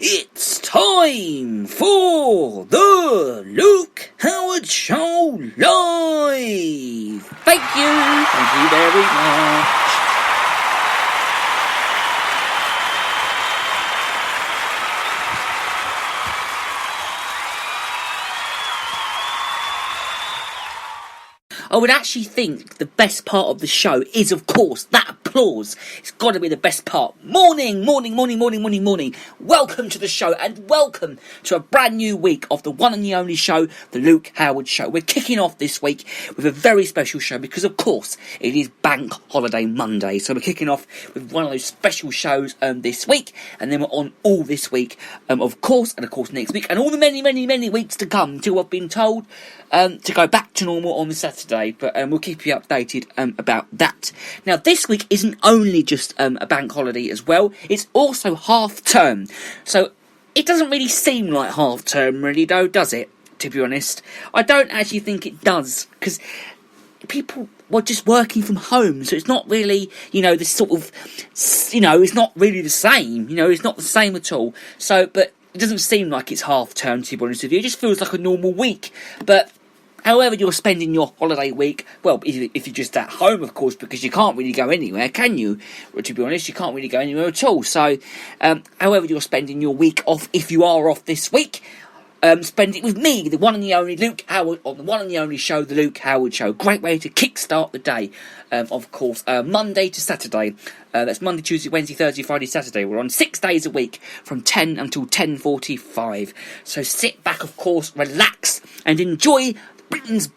It's time for the Luke Howard Show Live! Thank you very much. I would actually think the best part of the show is, of course, that applause. It's got to be the best part. Morning. Welcome to the show, and welcome to a brand new week of the one and the only show, the Luke Howard Show. We're kicking off this week with a very special show because, of course, it is Bank Holiday Monday. So we're kicking off with one of those special shows this week, and then we're on all this week, of course next week, and all the many weeks to come until I've been told to go back to normal on the Saturday. But we'll keep you updated about that. Now, this week isn't only just a bank holiday as well, it's also half term. So it doesn't really seem like half term, really, though, does it? To be honest, I don't actually think it does, because people were just working from home, so it's not really, this sort of, it's not really the same. It's not the same at all. So, but it doesn't seem like it's half term, to be honest with you. It just feels like a normal week. But however you're spending your holiday week, well, if you're just at home, of course, because you can't really go anywhere, can you? Well, to be honest, you can't really go anywhere at all. So, however you're spending your week off, if you are off this week, spend it with me, the one and the only Luke Howard, on the one and the only show, the Luke Howard Show. Great way to kickstart the day, of course, Monday to Saturday. That's Monday, Tuesday, Wednesday, Thursday, Friday, Saturday. We're on 6 days a week from 10 until 10:45. So sit back, of course, relax, and enjoy Britain's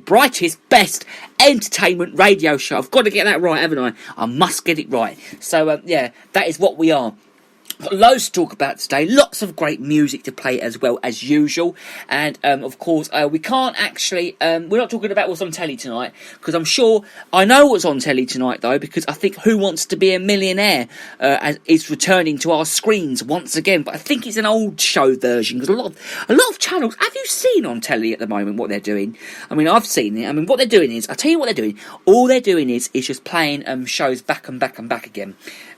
brightest, best entertainment radio show. I've got to get that right, haven't I? I must get it right. So, that is what we are. Got loads to talk about today, lots of great music to play as well as usual, and of course we can't actually, we're not talking about what's on telly tonight, because I know what's on telly tonight though, because I think Who Wants to Be a Millionaire is returning to our screens once again, but I think it's an old show version, because a lot of channels, have you seen on telly at the moment what they're doing? I mean, I've seen it. I mean, what they're doing is, I'll tell you what they're doing, all they're doing is just playing shows back and back and back again.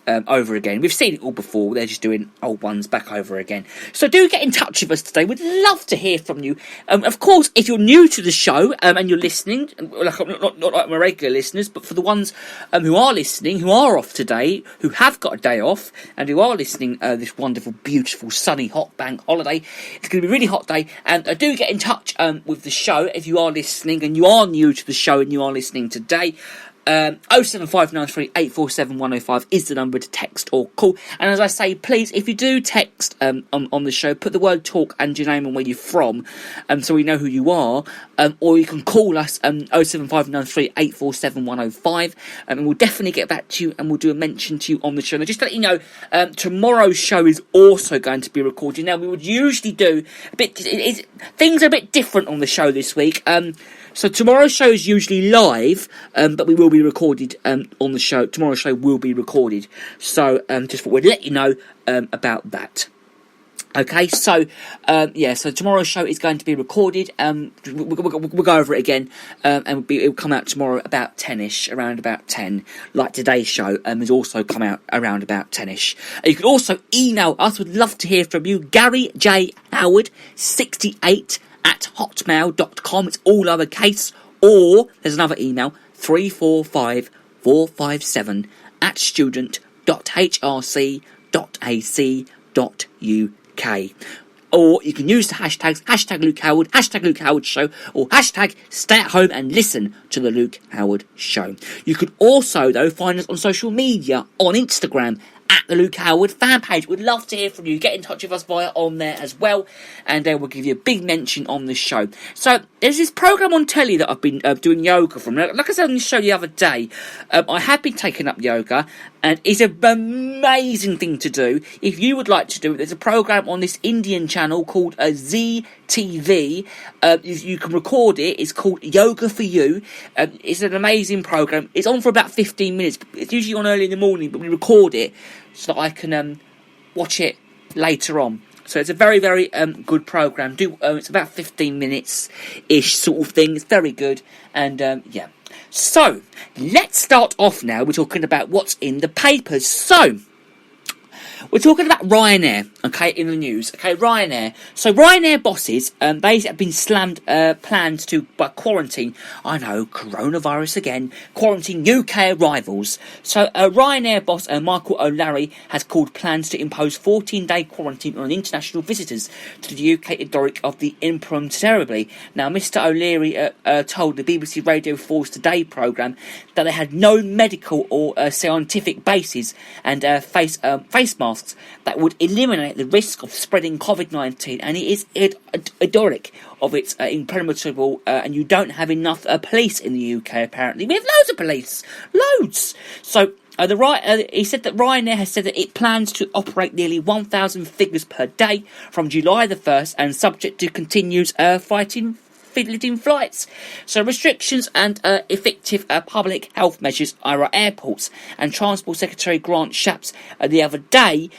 Over again. We've seen it all before. They're just doing old ones back over again. So do get in touch with us today. We'd love to hear from you. Of course, if you're new to the show and you're listening, not like my regular listeners, but for the ones who are listening, who are off today, who have got a day off, and who are listening this wonderful, beautiful, sunny, hot bank holiday, it's going to be a really hot day. And do get in touch with the show if you are listening and you are new to the show and you are listening today. 07593 847 105 is the number to text or call. And as I say, please, if you do text on the show, put the word talk and your name and where you're from, so we know who you are. Or you can call us 07593 847 105, and we'll definitely get back to you and we'll do a mention to you on the show. Now, just to let you know, tomorrow's show is also going to be recorded. Now, we would usually do things are a bit different on the show this week. So tomorrow's show is usually live, but we will be recorded on the show. Tomorrow's show will be recorded. So just thought we'd let you know about that. Okay, so so tomorrow's show is going to be recorded. We'll go over it again, and it'll come out tomorrow about 10ish, around about 10. Like today's show has also come out around about 10ish. You can also email us. We'd love to hear from you. Gary J Howard 68 at hotmail.com. It's all lowercase. Or there's another email, 345457 at student.hrc.ac.uk. Or you can use the hashtags, hashtag Luke Howard, hashtag Luke Howard Show, or hashtag stay at home and listen to the Luke Howard Show. You could also, though, find us on social media, on Instagram, at the Luke Howard fan page. We'd love to hear from you. Get in touch with us via on there as well, and we'll give you a big mention on the show. So there's this program on telly that I've been doing yoga from. Like I said on the show the other day, I have been taking up yoga, and it's an amazing thing to do. If you would like to do it, there's a program on this Indian channel called ZTV. You can record it. It's called Yoga for You. It's an amazing program. It's on for about 15 minutes. It's usually on early in the morning, but we record it so that I can watch it later on. So it's a very, very good program. It's about 15 minutes-ish sort of thing. It's very good. And, So, let's start off now. We're talking about what's in the papers. So, we're talking about Ryanair. Okay, in the news. Okay, Ryanair. So Ryanair bosses, they have been slammed plans to quarantine. I know, coronavirus again. Quarantine UK arrivals. So Ryanair boss Michael O'Leary has called plans to impose 14-day quarantine on international visitors to the UK Doric of the impromptu. Now, Mr. O'Leary told the BBC Radio 4's Today programme that they had no medical or scientific basis and face masks that would eliminate the risk of spreading COVID-19, and it is idiotic of its impenetrable, and you don't have enough police in the UK, apparently. We have loads of police. Loads! So, he said that Ryanair has said that it plans to operate nearly 1,000 figures per day from July the 1st and subject to continued fighting flights. So restrictions and effective public health measures are at airports, and Transport Secretary Grant Shapps the other day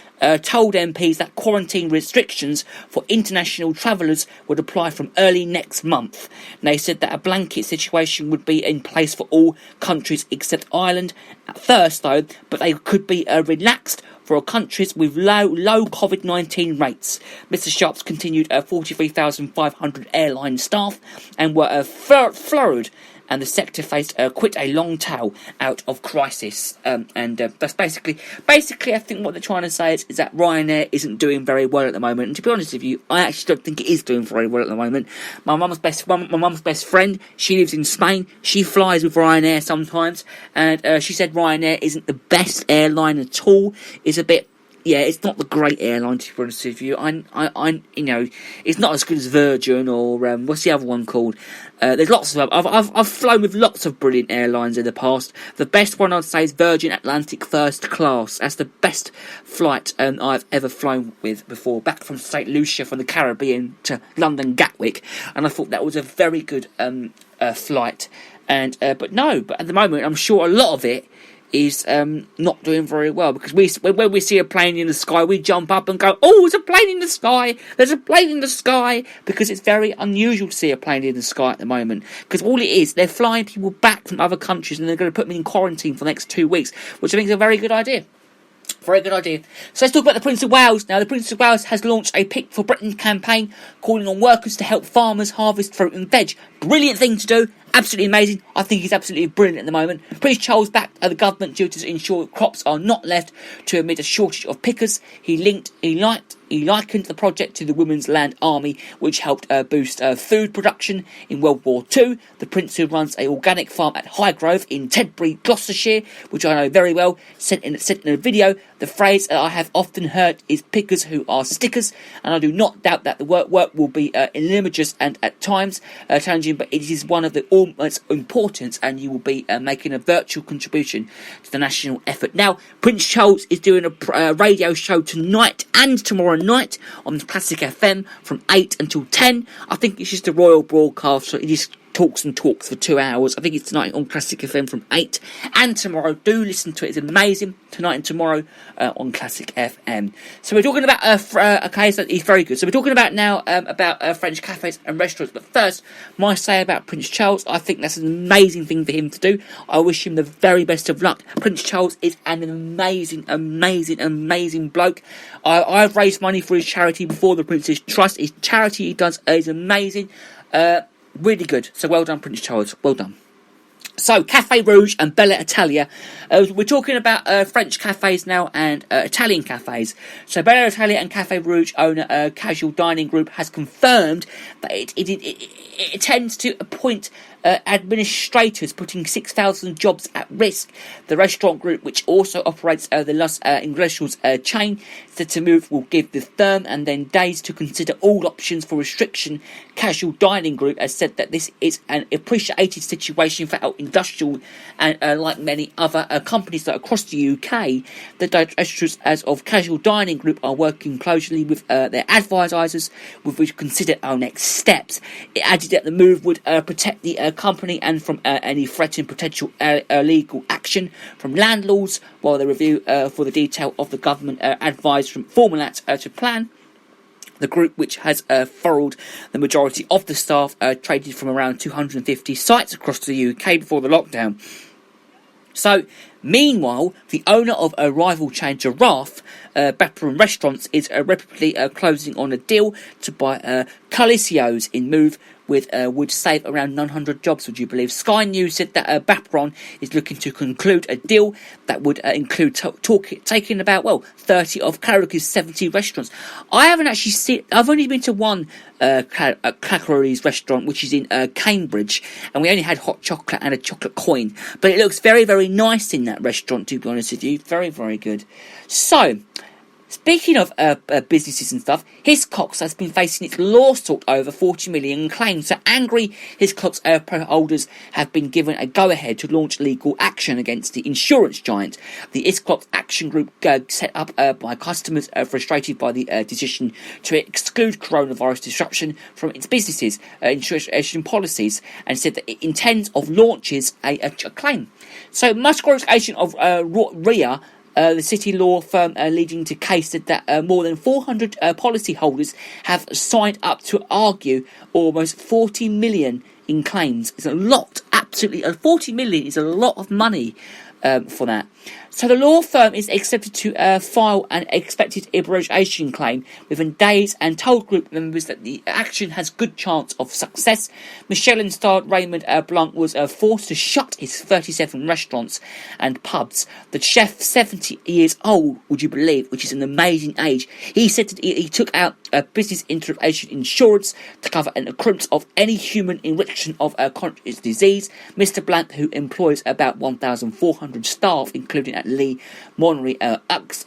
told MPs that quarantine restrictions for international travellers would apply from early next month. And they said that a blanket situation would be in place for all countries except Ireland at first, though, but they could be relaxed for countries with low COVID-19 rates. Mr. Sharps continued 43,500 airline staff and were flurried, and the sector faced quite a long tail out of crisis. And that's basically, I think what they're trying to say is that Ryanair isn't doing very well at the moment. And to be honest with you, I actually don't think it is doing very well at the moment. My mum's best friend, she lives in Spain. She flies with Ryanair sometimes, and she said Ryanair isn't the best airline at all. It's a bit. Yeah, it's not the great airline, to be honest with you. It's not as good as Virgin or what's the other one called? There's lots of them. I've flown with lots of brilliant airlines in the past. The best one I'd say is Virgin Atlantic First Class. That's the best flight I've ever flown with before. Back from St Lucia, from the Caribbean to London Gatwick, and I thought that was a very good flight. But at the moment, I'm sure a lot of it is not doing very well, because when we see a plane in the sky, we jump up and go, oh, there's a plane in the sky, there's a plane in the sky, because it's very unusual to see a plane in the sky at the moment, because all it is, they're flying people back from other countries and they're going to put them in quarantine for the next 2 weeks, which I think is a very good idea. Very good idea. So let's talk about the Prince of Wales. Now, the Prince of Wales has launched a Pick for Britain campaign calling on workers to help farmers harvest fruit and veg. Brilliant thing to do. Absolutely amazing. I think he's absolutely brilliant at the moment. Prince Charles backed the government due to ensure crops are not left to amid a shortage of pickers. He likened the project to the Women's Land Army, which helped boost food production in World War II. The Prince, who runs an organic farm at Highgrove in Tedbury, Gloucestershire, which I know very well, sent in a video. The phrase I have often heard is pickers who are stickers, and I do not doubt that the work will be inimitous and at times challenging, but it is one of the almost importance, and you will be making a virtual contribution to the national effort. Now, Prince Charles is doing a radio show tonight and tomorrow night on Classic FM from 8 until 10. I think it's just a royal broadcast, so it just talks and talks for 2 hours. I think it's tonight on Classic FM from 8, and tomorrow. Do listen to it. It's amazing. Tonight and tomorrow on Classic FM. So we're talking about okay, so he's very good. So we're talking about now about French cafes and restaurants. But first, my say about Prince Charles, I think that's an amazing thing for him to do. I wish him the very best of luck. Prince Charles is an amazing bloke. I've raised money for his charity before, the Prince's Trust. His charity he does is amazing. Really good. So well done, Prince Charles. Well done. So, Café Rouge and Bella Italia. We're talking about French cafes now and Italian cafes. So, Bella Italia and Café Rouge owner Casual Dining Group has confirmed that it intends to appoint administrators, putting 6,000 jobs at risk. The restaurant group, which also operates the Los Ingleses chain, said to move will give the firm and then days to consider all options for restriction. Casual Dining Group has said that this is an appreciated situation for our industrial and like many other companies that across the UK. The directors as of Casual Dining Group are working closely with their advisors with which to consider our next steps. It added that the move would protect the company and from any threatened potential legal action from landlords, while the review for the detail of the government advised from format to plan. The group, which has furrowed the majority of the staff, traded from around 250 sites across the UK before the lockdown. So, Meanwhile, the owner of a rival chain Giraffe, Bapron Restaurants, is reportedly closing on a deal to buy Calicios in move would save around 900 jobs, would you believe? Sky News said that Bapron is looking to conclude a deal that would include taking about, 30 of Karaoke's 70 restaurants. I haven't actually seen, I've only been to one Clackery's restaurant, which is in Cambridge, and we only had hot chocolate and a chocolate coin. But it looks very, very nice in that restaurant, to be honest with you. Very, very good. So, speaking of businesses and stuff, Hiscox has been facing its lawsuit over 40 million in claims. So angry Hiscox holders have been given a go-ahead to launch legal action against the insurance giant. The Hiscox Action Group set up by customers frustrated by the decision to exclude coronavirus disruption from its businesses' insurance policies, and said that it intends of launches a claim. So Musgrove's agent of RIA, the city law firm leading to case, said that more than 400 policyholders have signed up to argue almost 40 million in claims. It's a lot, absolutely. 40 million is a lot of money for that. So the law firm is expected to file an expected abrogation claim within days, and told group members that the action has good chance of success. Michelin-starred Raymond Blanc was forced to shut his 37 restaurants and pubs. The chef, 70 years old, would you believe, which is an amazing age, he said that he took out business interruption insurance to cover an occurrence of any human enrichment of conscious disease. Mr. Blanc, who employs about 1,400 staff, including at Lee Monnery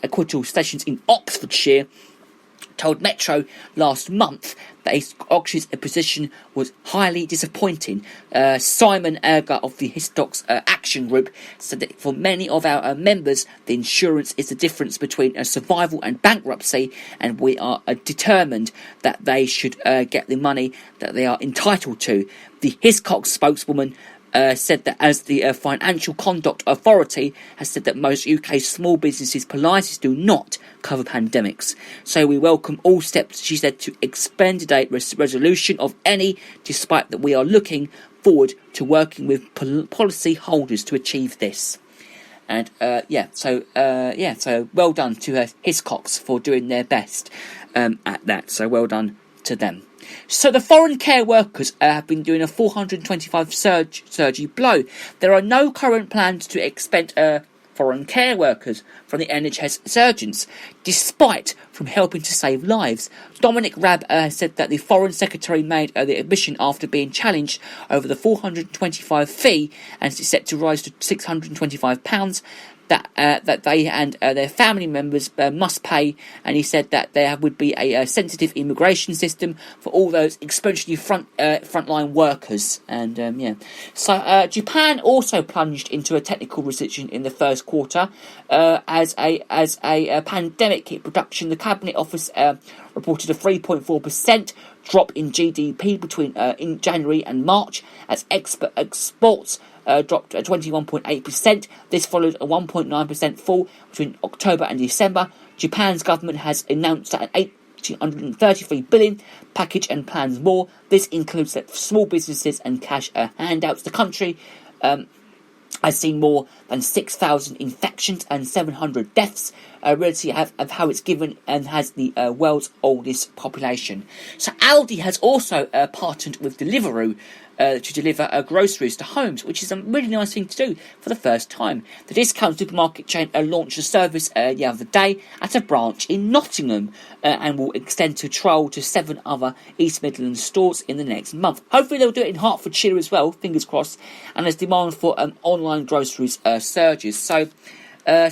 acquittal stations in Oxfordshire, told Metro last month that Oxford's position was highly disappointing. Simon Erger of the Hiscox Action Group said that for many of our members, the insurance is the difference between survival and bankruptcy, and we are determined that they should get the money that they are entitled to. The Hiscox spokeswoman said that as the Financial Conduct Authority has said that most UK small businesses' policies do not cover pandemics. So we welcome all steps, she said, to expedite resolution of any, despite that we are looking forward to working with policy holders to achieve this. And so well done to Hiscox for doing their best at that. So well done to them. So the foreign care workers have been doing a 425 surgery blow. There are no current plans to expend foreign care workers from the NHS surgeons, despite from helping to save lives. Dominic Raab said that the Foreign Secretary made the admission after being challenged over the 425 fee, and it's set to rise to £625. That they and their family members must pay, and he said that there would be a sensitive immigration system for all those especially frontline workers. And so Japan also plunged into a technical recession in the first quarter as a pandemic hit production. The Cabinet Office reported a 3.4% drop in GDP between in January and March, as exports dropped 21.8%. This followed a 1.9% fall between October and December. Japan's government has announced that an $833 billion package and plans more. This includes that small businesses and cash handouts. The country has seen more than 6,000 infections and 700 deaths, relative of how it's given, and has the world's oldest population. So Aldi has also partnered with Deliveroo to deliver groceries to homes, which is a really nice thing to do for the first time. The discount supermarket chain launched a service the other day at a branch in Nottingham and will extend to trial to 7 other East Midlands stores in the next month. Hopefully they'll do it in Hertfordshire as well, fingers crossed, and as demand for online groceries surges. So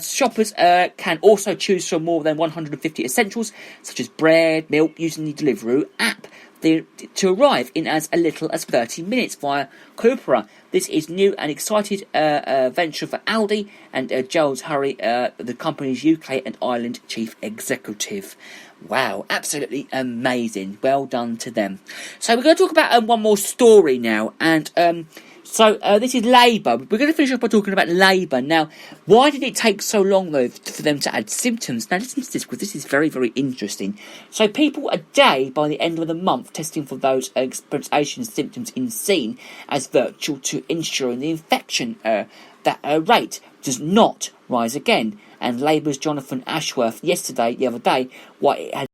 shoppers can also choose from more than 150 essentials, such as bread, milk, using the Deliveroo app to arrive in as little as 30 minutes via Cupra. This is new and excited venture for Aldi, and Giles Hurry, the company's UK and Ireland chief executive. Wow, absolutely amazing. Well done to them. So we're going to talk about one more story now, and So this is Labour. We're going to finish up by talking about Labour. Now, why did it take so long, though, for them to add symptoms? Now, listen to this, because this is very, very interesting. So people a day by the end of the month testing for those expectation symptoms in seen as virtual to ensuring the infection rate does not rise again. And Labour's Jonathan Ashworth the other day, what it had